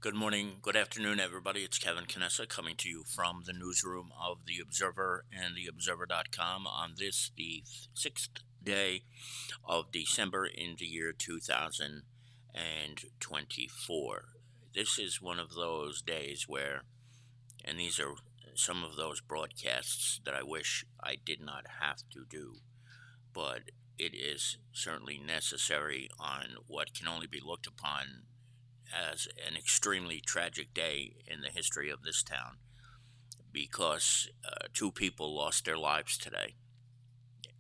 Good morning, good afternoon, everybody. It's Kevin Canessa coming to you from the newsroom of The Observer and TheObserver.com on this, the sixth day of December in the year 2024. This is one of those days where, and these are some of those broadcasts that I wish I did not have to do, but it is certainly necessary on what can only be looked upon as an extremely tragic day in the history of this town because two people lost their lives today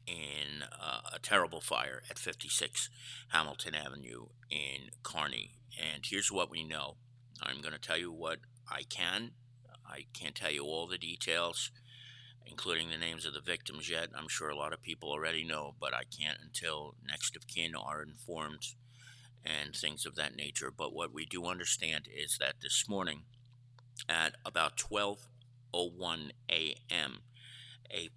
in a terrible fire at 56 Hamilton Avenue in Kearny. And here's what we know. I'm going to tell you what I can. I can't tell you all the details, including the names of the victims yet. I'm sure a lot of people already know, but I can't until next of kin are informed and things of that nature. But what we do understand is that this morning at about 12:01 a.m., a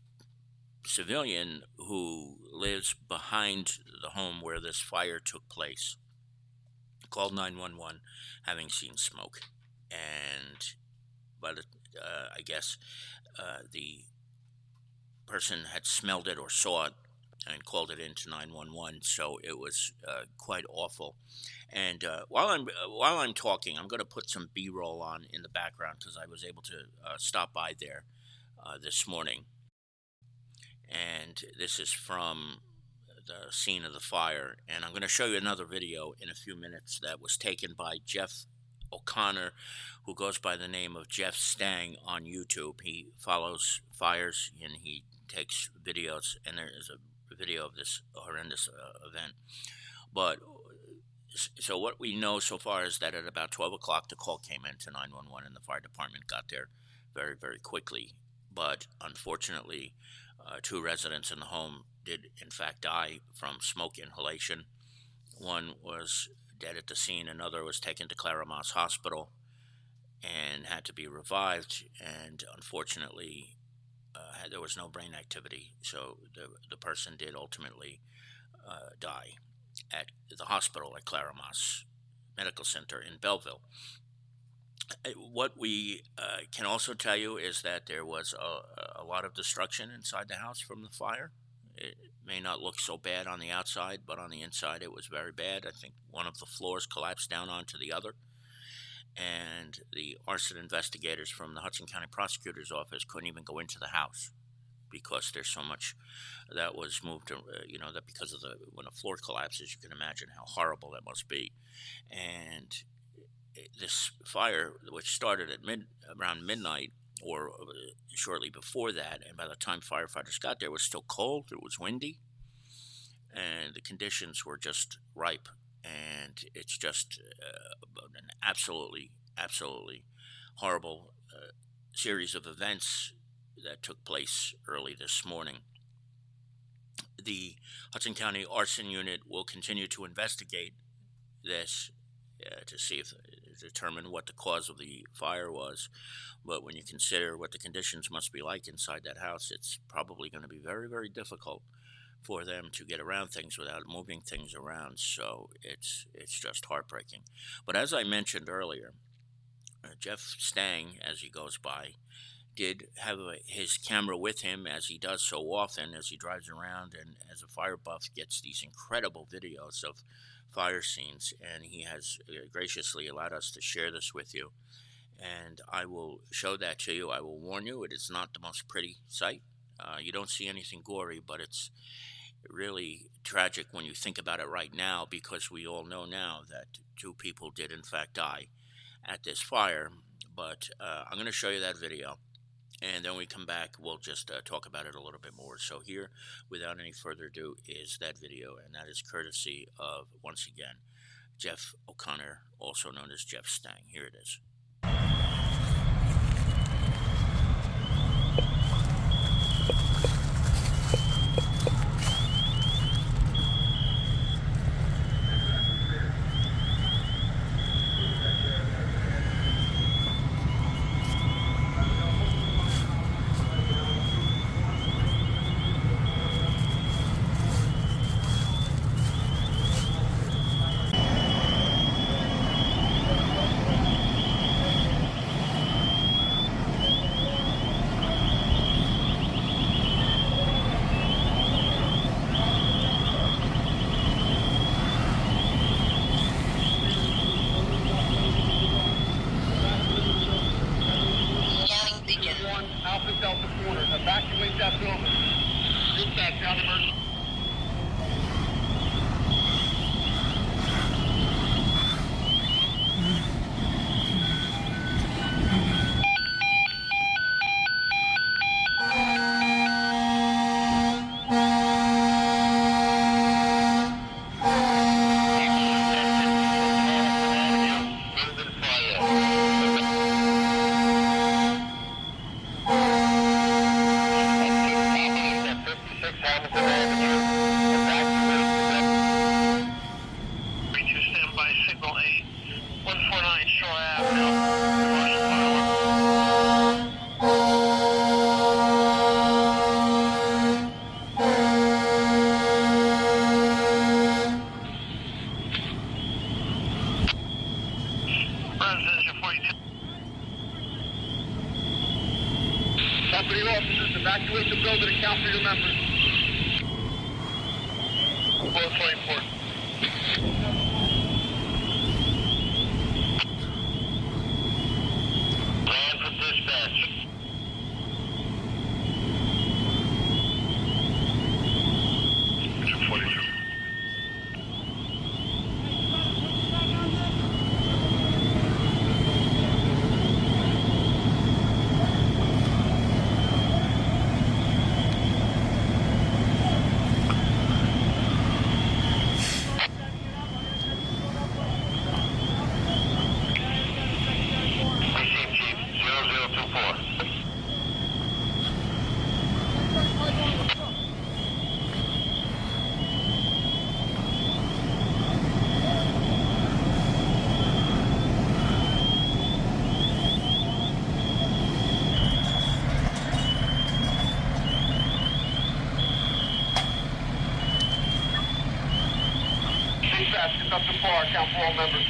civilian who lives behind the home where this fire took place called 911 having seen smoke. And but I guess the person had smelled it or saw it and called it into 911. So it was quite awful. And while I'm talking, I'm going to put some B-roll on in the background because I was able to stop by there this morning. And this is from the scene of the fire. And I'm going to show you another video in a few minutes that was taken by Jeff O'Connor, who goes by the name of Jeff Stang on YouTube. He follows fires and he takes videos, and there is a video of this horrendous event. But so what we know so far is that at about 12 o'clock, the call came in to 911 and the fire department got there very, very quickly. But unfortunately, two residents in the home did in fact die from smoke inhalation. One was dead at the scene. Another was taken to Claremont Hospital and had to be revived. And unfortunately, there was no brain activity. So the person did ultimately die at the hospital at Claremont Medical Center in Belleville. What we can also tell you is that there was a lot of destruction inside the house from the fire. It may not look so bad on the outside, but on the inside it was very bad. I think one of the floors collapsed down onto the other. And the arson investigators from the Hudson County Prosecutor's Office couldn't even go into the house because there's so much that was moved, that because of when a floor collapses, you can imagine how horrible that must be. And this fire, which started at around midnight or shortly before that, and by the time firefighters got there, it was still cold, it was windy, and the conditions were just ripe. And it's just an absolutely horrible series of events that took place early this morning. The Hudson County Arson Unit will continue to investigate this to see if determine what the cause of the fire was. But when you consider what the conditions must be like inside that house, it's probably going to be very, very difficult for them to get around things without moving things around. So it's just heartbreaking. But as I mentioned earlier, Jeff Stang, as he goes by, did have his camera with him, as he does so often as he drives around and as a fire buff gets these incredible videos of fire scenes, and he has graciously allowed us to share this with you. And I will show that to you. I will warn you, it is not the most pretty sight. You don't see anything gory, but it's really tragic when you think about it right now, because we all know now that two people did in fact die at this fire. But I'm going to show you that video, and then we come back, we'll just talk about it a little bit more. So here, without any further ado, is that video, and that is courtesy of, once again, Jeff O'Connor, also known as Jeff Stang. Here it is. Ground emergency. Hamilton Avenue. Evacuate. 32 standby, signal 8. 149 Shore Ave Residential 42. Property officers, evacuate the building and count for your members. Both 24. Land for dispatch. Up to par, count for all members.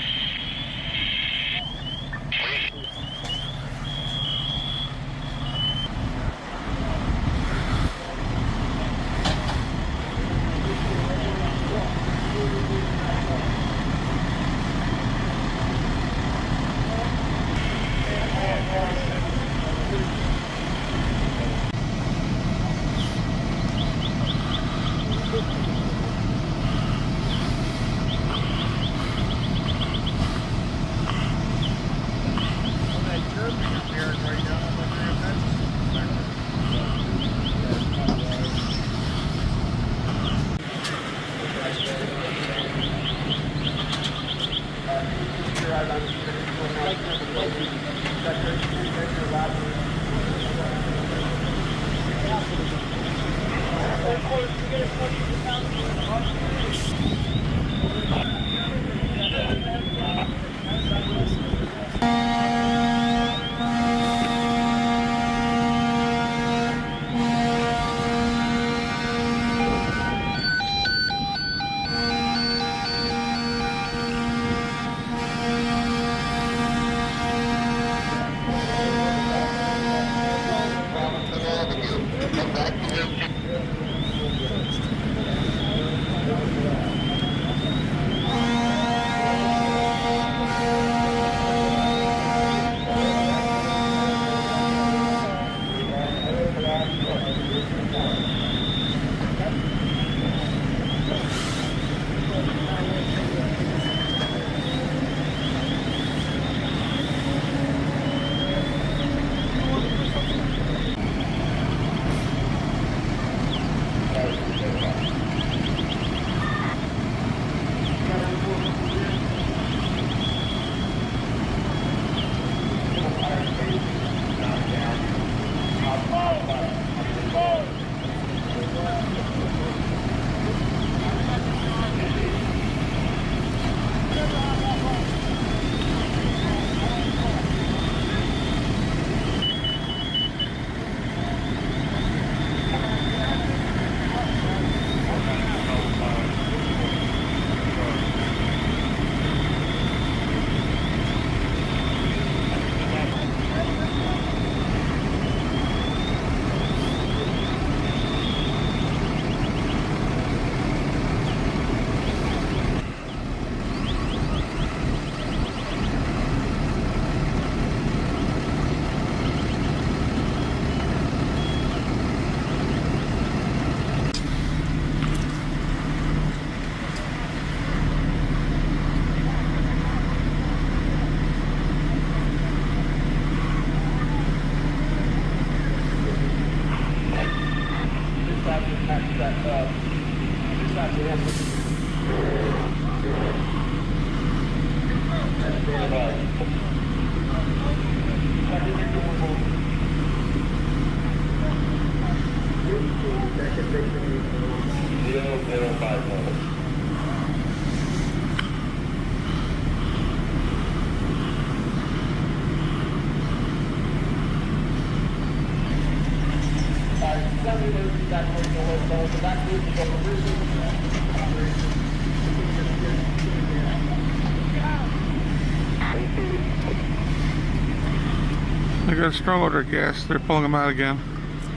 They got a strong odor of gas. They're pulling them out again.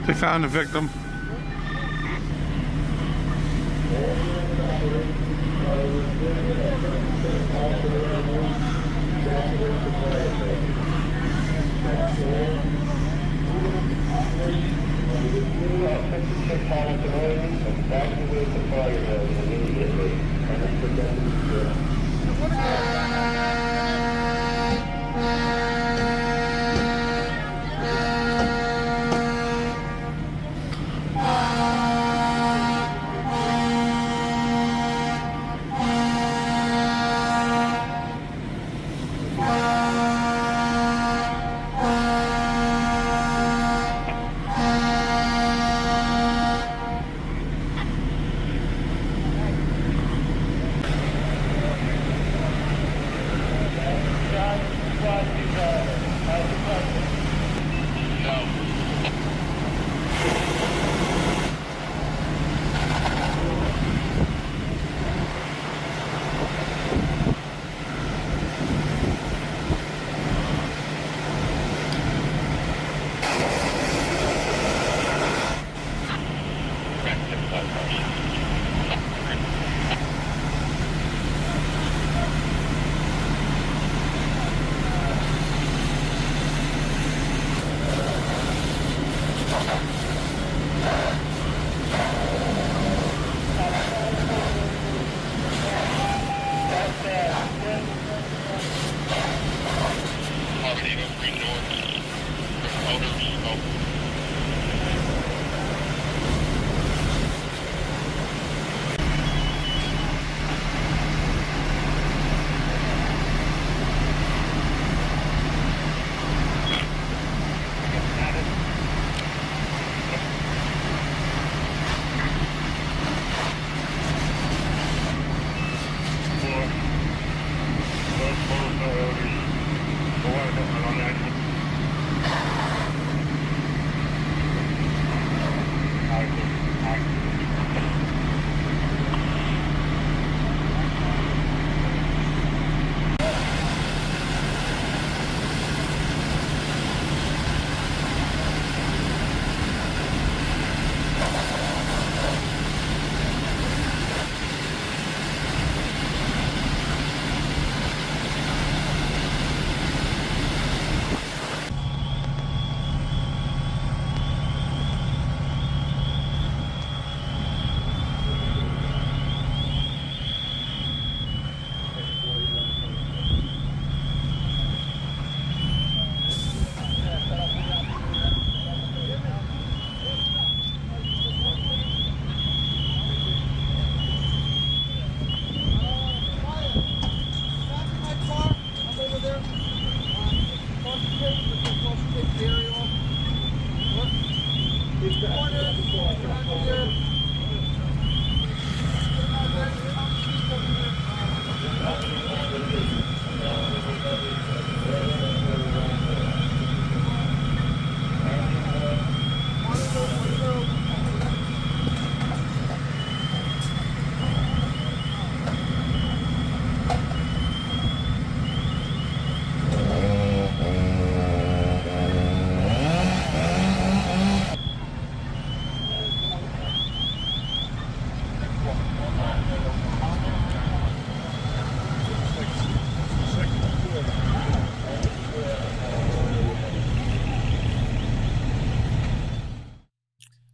They found the victim.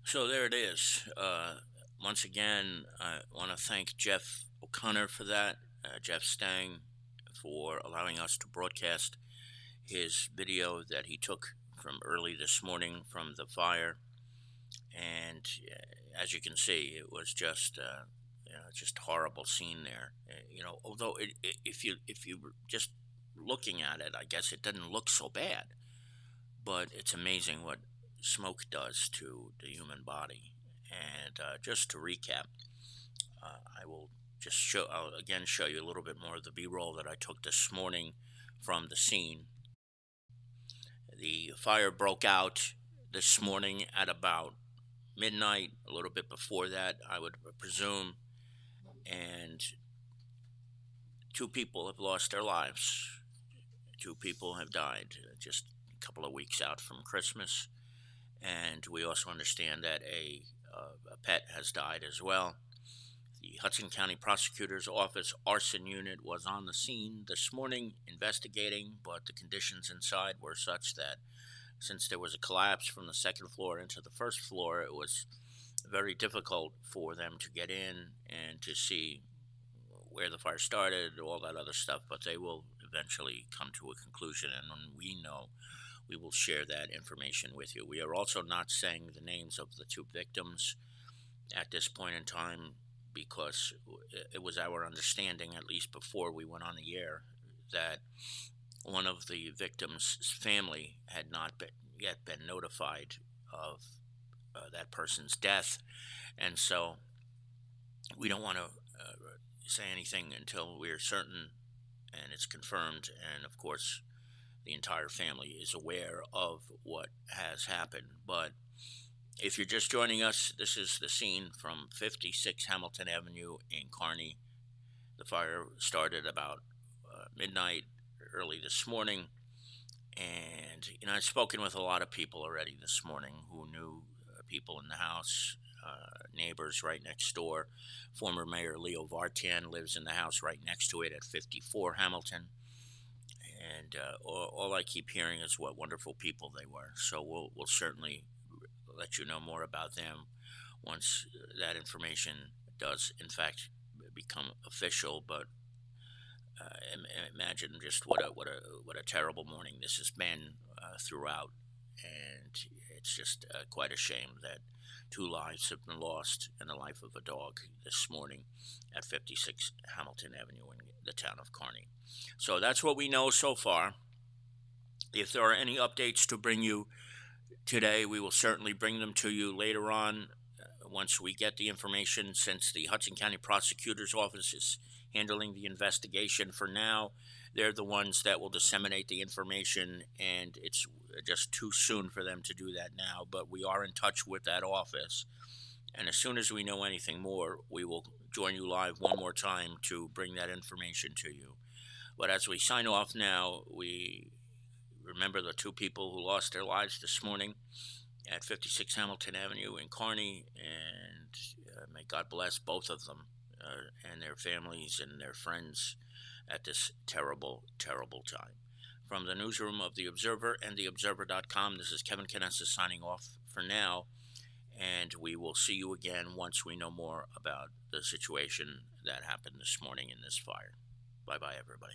So there it is. Once again, I want to thank Jeff O'Connor for that, Jeff Stang, for allowing us to broadcast his video that he took from early this morning from the fire. and as you can see, it was just just horrible scene there. Although if you were just looking at it, I guess it didn't look so bad, but it's amazing what smoke does to the human body. And just to recap, I will I'll again show you a little bit more of the B-roll that I took this morning from the scene. The fire broke out this morning at about midnight, a little bit before that, I would presume, and two people have lost their lives. Two people have died just a couple of weeks out from Christmas, and we also understand that a pet has died as well. The Hudson County Prosecutor's Office arson unit was on the scene this morning investigating, but the conditions inside were such that since there was a collapse from the second floor into the first floor, it was very difficult for them to get in and to see where the fire started, all that other stuff, but they will eventually come to a conclusion, and when we know, we will share that information with you. We are also not saying the names of the two victims at this point in time because it was our understanding, at least before we went on the air, that one of the victims' family had not yet been notified of that person's death, and so we don't want to say anything until we're certain and it's confirmed, and of course the entire family is aware of what has happened. But if you're just joining us, this is the scene from 56 Hamilton Avenue in Kearny. The fire started about midnight early this morning, and I've spoken with a lot of people already this morning who knew people in the house, neighbors right next door. Former Mayor Leo Vartan lives in the house right next to it at 54 Hamilton. And all I keep hearing is what wonderful people they were. So we'll certainly let you know more about them once that information does, in fact, become official. But imagine just what a terrible morning this has been throughout, and it's just quite a shame that two lives have been lost in the life of a dog this morning at 56 Hamilton Avenue in the town of Kearny. So that's what we know so far. If there are any updates to bring you today, we will certainly bring them to you later on once we get the information, since the Hudson County Prosecutor's Office is handling the investigation. For now, they're the ones that will disseminate the information, and it's just too soon for them to do that now, but we are in touch with that office, and as soon as we know anything more, we will join you live one more time to bring that information to you. But as we sign off now, we remember the two people who lost their lives this morning at 56 Hamilton Avenue in Kearny, and may God bless both of them and their families and their friends at this terrible, terrible time. From the newsroom of The Observer and TheObserver.com, this is Kevin Canessa signing off for now, and we will see you again once we know more about the situation that happened this morning in this fire. Bye-bye, everybody.